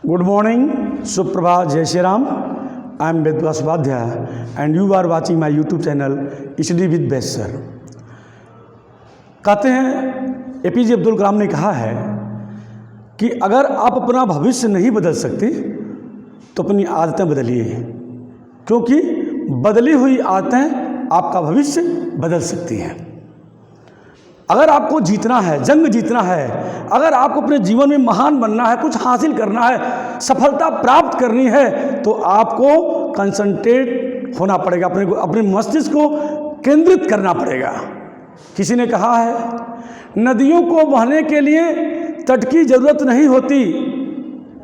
Good morning, Suprabhat, Jai Shri Ram. I am Vedvas Vadhya and you are watching my YouTube channel Study with Ved Sir. कहते हैं APJ Abdul Kalam ने कहा है कि अगर आप अपना भविष्य नहीं बदल सकते तो अपनी आदतें बदलिए, क्योंकि बदली हुई आदतें आपका भविष्य बदल सकती हैं। अगर आपको जीतना है, जंग जीतना है, अगर आपको अपने जीवन में महान बनना है, कुछ हासिल करना है, सफलता प्राप्त करनी है, तो आपको कंसंट्रेट होना पड़ेगा, अपने मस्तिष्क को केंद्रित करना पड़ेगा। किसी ने कहा है नदियों को बहने के लिए तट की जरूरत नहीं होती,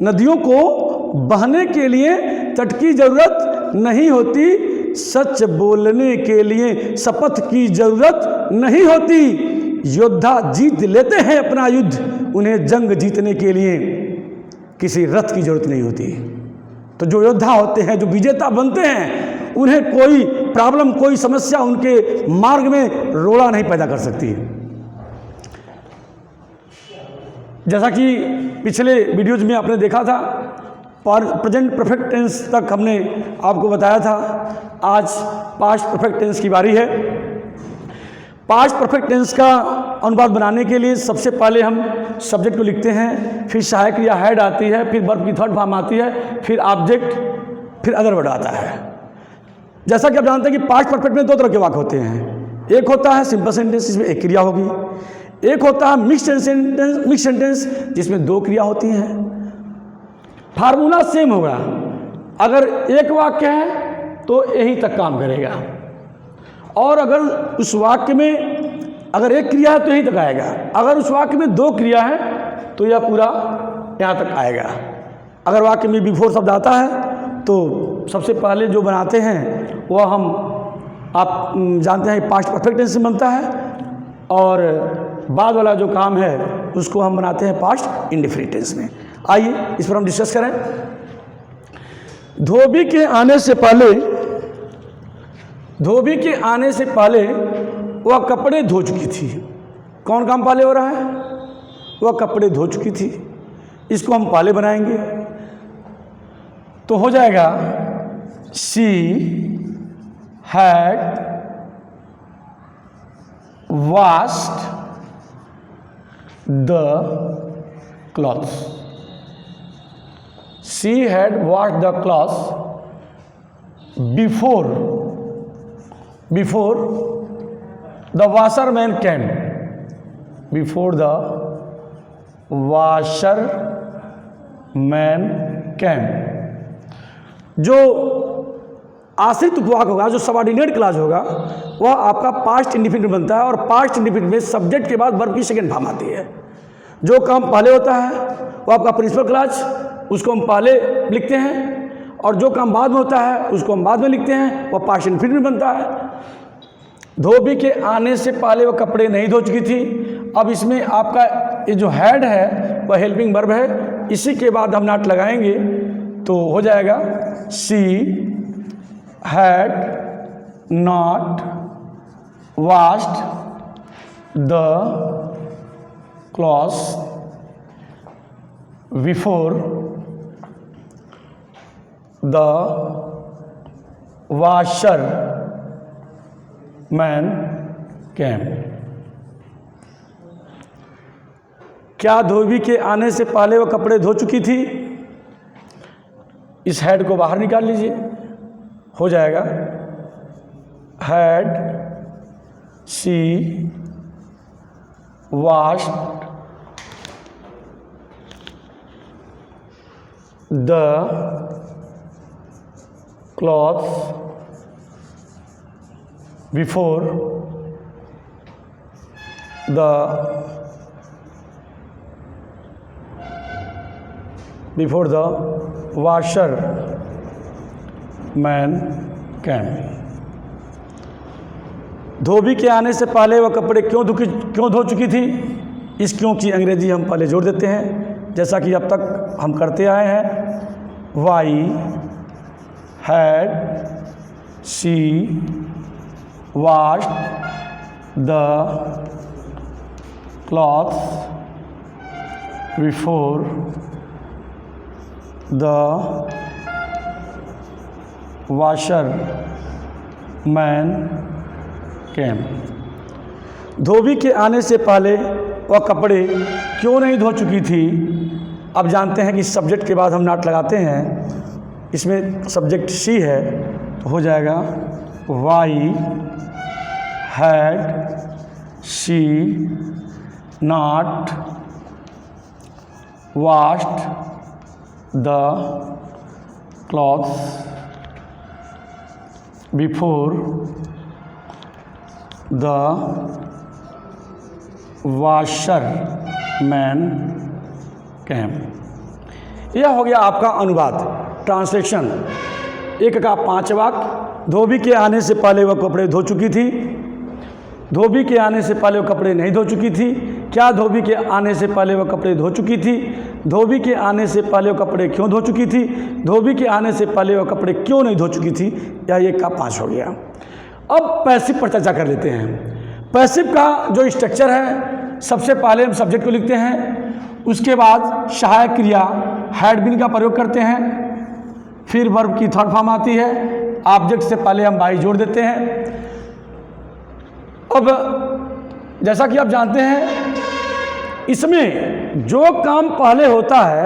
नदियों को बहने के लिए तट की जरूरत नहीं होती, सच बोलने के लिए शपथ की जरूरत नहीं होती। योद्धा जीत लेते हैं अपना युद्ध, उन्हें जंग जीतने के लिए किसी रथ की जरूरत नहीं होती। तो जो योद्धा होते हैं, जो विजेता बनते हैं, उन्हें कोई प्रॉब्लम, कोई समस्या उनके मार्ग में रोड़ा नहीं पैदा कर सकती। जैसा कि पिछले वीडियोज में आपने देखा था, प्रेजेंट परफेक्ट टेंस तक हमने आपको बताया था। आज पास्ट परफेक्ट टेंस की बारी है। पास्ट परफेक्ट टेंस का अनुवाद बनाने के लिए सबसे पहले हम सब्जेक्ट को लिखते हैं, फिर सहायक क्रिया हैड आती है, फिर वर्ब की थर्ड फॉर्म आती है, फिर ऑब्जेक्ट, फिर अदर वर्ड आता है। जैसा कि आप जानते हैं कि पास्ट परफेक्ट में दो तरह के वाक्य होते हैं। एक होता है सिंपल सेंटेंस, जिसमें एक क्रिया होगी। एक होता है मिक्स्ड सेंटेंस, जिसमें दो क्रिया होती हैं। फार्मूला सेम होगा, अगर एक वाक्य है तो यहीं तक काम करेगा, और अगर उस वाक्य में अगर एक क्रिया है तो यहीं तक आएगा। अगर उस वाक्य में दो क्रिया है तो यह पूरा यहाँ तक आएगा। अगर वाक्य में बिफोर शब्द आता है तो सबसे पहले जो बनाते हैं वह हम आप जानते हैं पास्ट परफेक्ट टेंस से बनता है, और बाद वाला जो काम है उसको हम बनाते हैं पास्ट इंडेफिनिट टेंस में। आइए इस पर हम डिस्कस करें। धोबी के आने से पहले वह कपड़े धो चुकी थी। कौन काम पहले हो रहा है? वह कपड़े धो चुकी थी। इसको हम पहले बनाएंगे तो हो जाएगा she had washed the clothes. She had washed the clothes before the washerman came. Before the washerman came. जो आश्रित उपवाक होगा, जो सबऑर्डिनेट क्लॉज होगा, वह आपका पास्ट इंडेफिनिट बनता है, और पास्ट इंडेफिनिट में सब्जेक्ट के बाद वर्ब की सेकंड फॉर्म आती है। जो काम पहले होता है वो आपका प्रिंसिपल क्लॉज, उसको हम पहले लिखते हैं, और जो काम बाद में होता है उसको हम बाद में लिखते हैं, वह पास्ट इंडेफिनिट में बनता है। धोबी के आने से पहले वह कपड़े नहीं धो चुकी थी। अब इसमें आपका ये जो हैड है वह हेल्पिंग वर्ब है, इसी के बाद हम नॉट लगाएंगे तो हो जाएगा she had not washed the clothes before the washerman came। क्या धोबी के आने से पहले वो कपड़े धो चुकी थी? इस हैड को बाहर निकाल लीजिए, हो जाएगा had she washed the clothes before the washerman came। धोबी के आने से पहले वह कपड़े क्यों धो चुकी थी? इस क्यों की अंग्रेजी हम पहले जोड़ देते हैं, जैसा कि अब तक हम करते आए हैं। Why had she washed the cloth before the washerman came. धोबी के आने से पहले वह कपड़े क्यों नहीं धो चुकी थी। अब जानते हैं कि सब्जेक्ट के बाद हम नॉट लगाते हैं, इसमें सब्जेक्ट सी है तो हो जाएगा why had she not washed the clothes before the washerman came। यह हो गया आपका अनुवाद, ट्रांसलेशन। एक का 5 वाक्य। धोबी के आने से पहले वह कपड़े धो चुकी थी। धोबी के आने से पहले वो कपड़े नहीं धो चुकी थी। क्या धोबी के आने से पहले वो कपड़े धो चुकी थी। धोबी के आने से पहले वो कपड़े क्यों धो चुकी थी। धोबी के आने से पहले वो कपड़े क्यों नहीं धो चुकी थी। यह 1 का 5 हो गया। अब पैसिव पर चर्चा कर लेते हैं। पैसिव का जो स्ट्रक्चर है, सबसे पहले हम सब्जेक्ट को लिखते हैं, उसके बाद सहायक क्रिया हैड बीन का प्रयोग करते हैं, फिर वर्ब की थर्ड फॉर्म आती है, ऑब्जेक्ट से पहले हम बाई जोड़ देते हैं। अब जैसा कि आप जानते हैं, इसमें जो काम पहले होता है,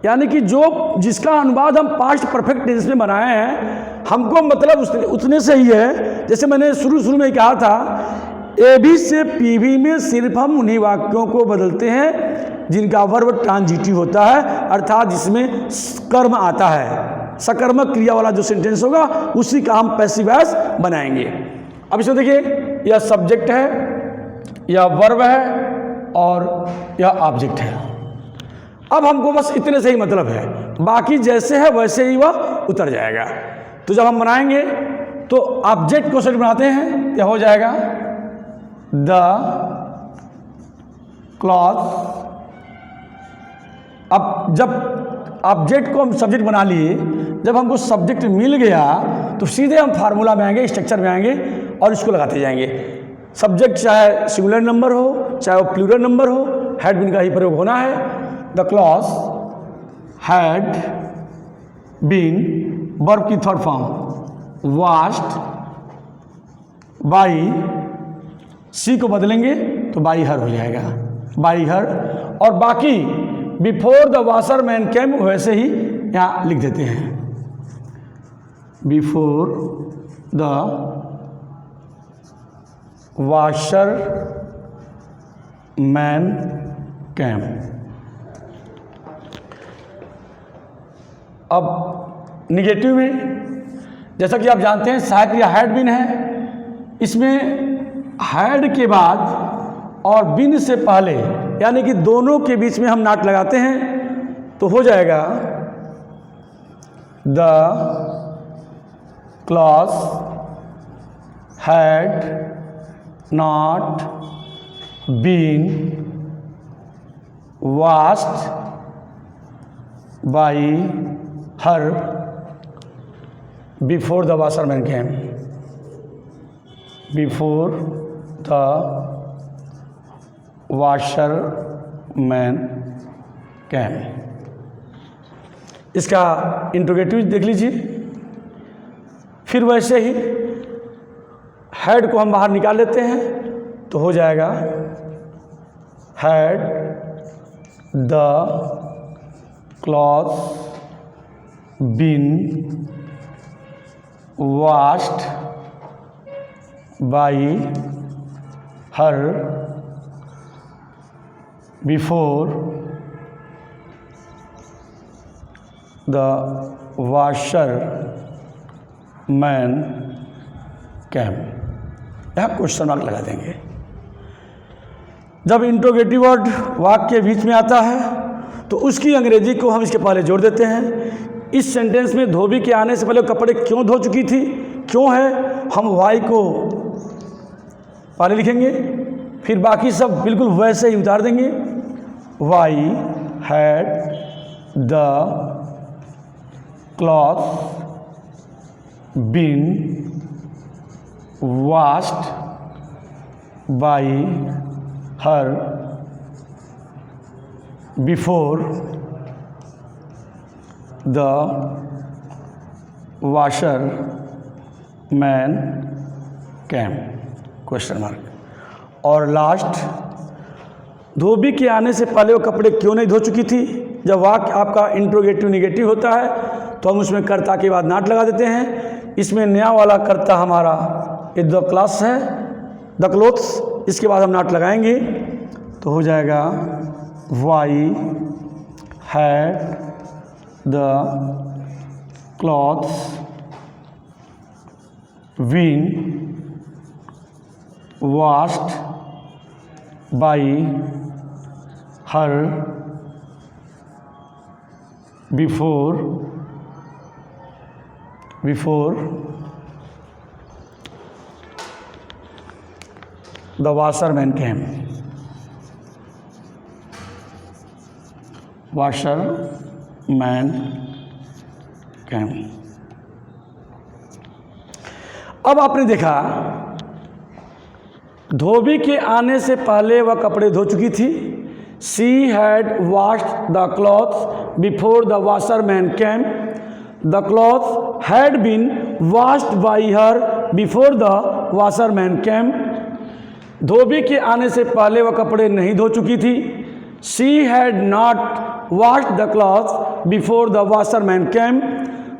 यानी कि जिसका अनुवाद हम पास्ट परफेक्ट टेंस में बनाए हैं, हमको मतलब उतने से ही है। जैसे मैंने शुरू में कहा था, एबी से पीवी में सिर्फ हम उन्हीं वाक्यों को बदलते हैं जिनका वर्ब ट्रांजिटिव होता है, अर्थात जिसमें कर्म आता है। सकर्मक क्रिया वाला जो सेंटेंस होगा उसी का हम पैसिव वॉइस बनाएंगे। अब इसमें देखिए, यह सब्जेक्ट है, यह वर्ब है और यह ऑब्जेक्ट है। अब हमको बस इतने से ही मतलब है, बाकी जैसे है वैसे ही वह उतर जाएगा। तो जब हम बनाएंगे तो ऑब्जेक्ट को सेट बनाते हैं, यह हो जाएगा द क्लॉथ। अब जब ऑब्जेक्ट को हम सब्जेक्ट बना लिए, जब हमको सब्जेक्ट मिल गया तो सीधे हम फार्मूला में आएंगे, स्ट्रक्चर में आएंगे और इसको लगाते जाएंगे। सब्जेक्ट चाहे सिंगुलर नंबर हो चाहे वो प्लूरल नंबर हो, हैड बीन का ही प्रयोग होना है। The cloth had been, verb की third form washed by, she को बदलेंगे तो बाई हर हो जाएगा, बाई हर। और बाकी before the washerman came वैसे ही यहाँ लिख देते हैं, before the washerman came. अब निगेटिव में, जैसा कि आप जानते हैं, सहायक क्रिया हैड बीन है। इसमें हैड के बाद और बीन से पहले, यानी कि दोनों के बीच में हम नॉट लगाते हैं तो हो जाएगा the cloth had not been washed by her before the washerman came, before the washerman came. इसका इंट्रोगेटिव देख लीजिए। फिर वैसे ही हैड को हम बाहर निकाल लेते हैं तो हो जाएगा had the cloth been washed by her before the washerman came. यहाँ क्वेश्चन मार्क लगा देंगे। जब इंट्रोगेटिव वर्ड वाक्य के बीच में आता है तो उसकी अंग्रेजी को हम इसके पहले जोड़ देते हैं। इस सेंटेंस में धोबी के आने से पहले कपड़े क्यों धो चुकी थी, क्यों है, हम वाई को पहले लिखेंगे, फिर बाकी सब बिल्कुल वैसे ही उतार देंगे। Why had the cloth been washed by her before the washerman came question mark. और लास्ट, धोबी के आने से पहले वो कपड़े क्यों नहीं धो चुकी थी। जब वाक्य आपका इंट्रोगेटिव निगेटिव होता है तो हम उसमें कर्ता के बाद नॉट लगा देते हैं। इसमें नया वाला कर्ता हमारा ये द क्लास है, द क्लोथ्स, इसके बाद हम नॉट लगाएंगे तो हो जाएगा why had the clothes been washed by her before the washerman came. Washerman came. अब आपने देखा धोबी के आने से पहले वह कपड़े धो चुकी थी। She had washed the clothes before the washerman came. The clothes had been washed by her before the washerman came. धोबी के आने से पहले वह कपड़े नहीं धो चुकी थी। She had not washed the clothes before the washerman came.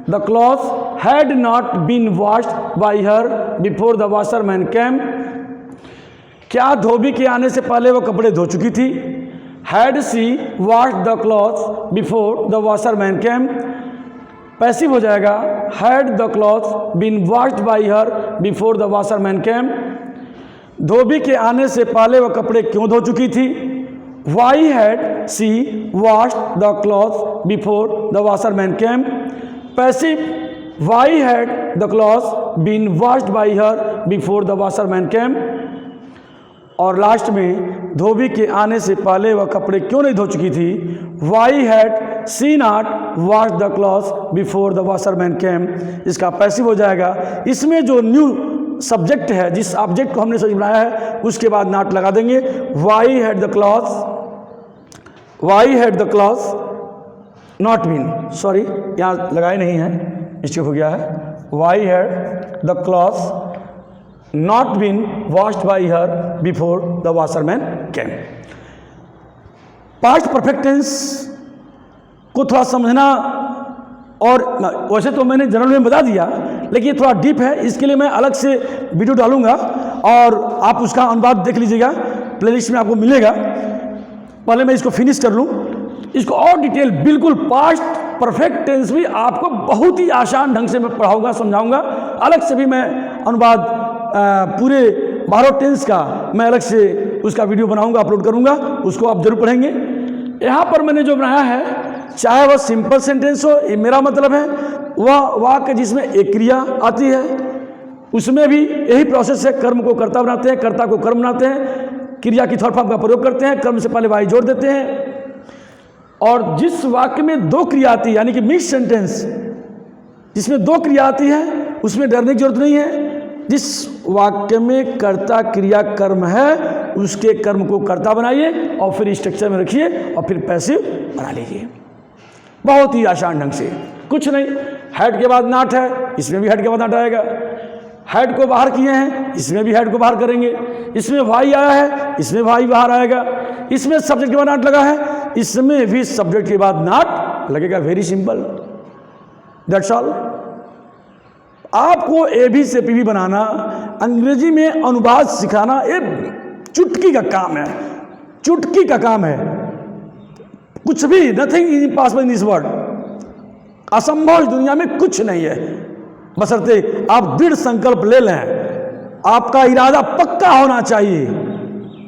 The clothes had not been washed by her before the washerman came. क्या धोबी के आने से पहले वो कपड़े धो चुकी थी। Had she washed the clothes before the washerman came. Passive हो जाएगा had the clothes been washed by her before the washerman came. धोबी के आने से पहले वह कपड़े क्यों धो चुकी थी। Why had she washed the clothes before the washerman came. Passive why had the clothes been washed by her before the washerman came. और लास्ट में धोबी के आने से पहले वह कपड़े क्यों नहीं धो चुकी थी। Why had she not wash the clothes before the washerman came. इसका पैसिव हो जाएगा। इसमें जो न्यू सब्जेक्ट है, जिस ऑब्जेक्ट को हमने समझ बनाया है, उसके बाद नॉट लगा देंगे। Why had the clothes not been, sorry यहाँ लगाए नहीं है, मिस्टेक हो गया है। Why had the clothes not been washed by her before the washerman came. Past perfect tense को थोड़ा समझना, और वैसे तो मैंने जनरल में बता दिया, लेकिन ये थोड़ा डीप है, इसके लिए मैं अलग से वीडियो डालूंगा और आप उसका अनुवाद देख लीजिएगा, प्लेलिस्ट में आपको मिलेगा। पहले मैं इसको फिनिश कर लूँ, इसको और डिटेल बिल्कुल पास्ट परफेक्ट टेंस भी आपको बहुत ही आसान ढंग से मैं पढ़ाऊंगा, समझाऊंगा। अलग से भी मैं अनुवाद पूरे 12 टेंस का मैं अलग से उसका वीडियो बनाऊंगा, अपलोड करूंगा, उसको आप जरूर पढ़ेंगे। यहाँ पर मैंने जो बनाया है, चाहे वह सिंपल सेंटेंस हो, ये मेरा मतलब है, वह वाक्य जिसमें एक क्रिया आती है, उसमें भी यही प्रोसेस है। कर्म को कर्ता बनाते हैं, कर्ता को कर्म बनाते हैं, क्रिया की थर्ड फॉर्म का प्रयोग करते हैं, कर्म से पहले वाई जोड़ देते हैं। और जिस वाक्य में दो क्रिया आती है, यानी कि मिक्स सेंटेंस जिसमें दो क्रिया आती है, उसमें डरने की जरूरत नहीं है। जिस वाक्य में कर्ता क्रिया कर्म है, उसके कर्म को कर्ता बनाइए और फिर स्ट्रक्चर में रखिए और फिर पैसिव बना लीजिए, बहुत ही आसान ढंग से। कुछ नहीं, हेड के बाद नॉट है, इसमें भी हेड के बाद नॉट आएगा। हेड को बाहर किए हैं, इसमें भी हेड को बाहर करेंगे। इसमें वाई आया है, इसमें वाई बाहर आएगा। इसमें सब्जेक्ट के बाद नॉट लगा है, इसमें भी सब्जेक्ट के बाद नॉट लगेगा। Very simple, that's all. आपको एबी से पीबी बनाना, अंग्रेजी में अनुवाद सिखाना, ये चुटकी का काम है, चुटकी का काम है। कुछ भी, nothing is impossible in this world. असंभव इस दुनिया में कुछ नहीं है, बशर्ते आप दृढ़ संकल्प ले लें। आपका इरादा पक्का होना चाहिए।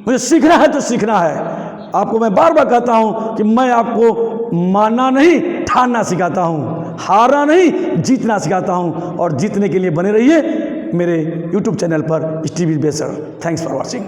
मुझे सीखना है तो सीखना है। आपको मैं बार बार कहता हूं कि मैं आपको मानना नहीं, ठानना सिखाता हूं, हारना नहीं, जीतना सिखाता हूं। और जीतने के लिए बने रहिए मेरे YouTube चैनल पर, स्टीवी बेसर। Thanks for watching.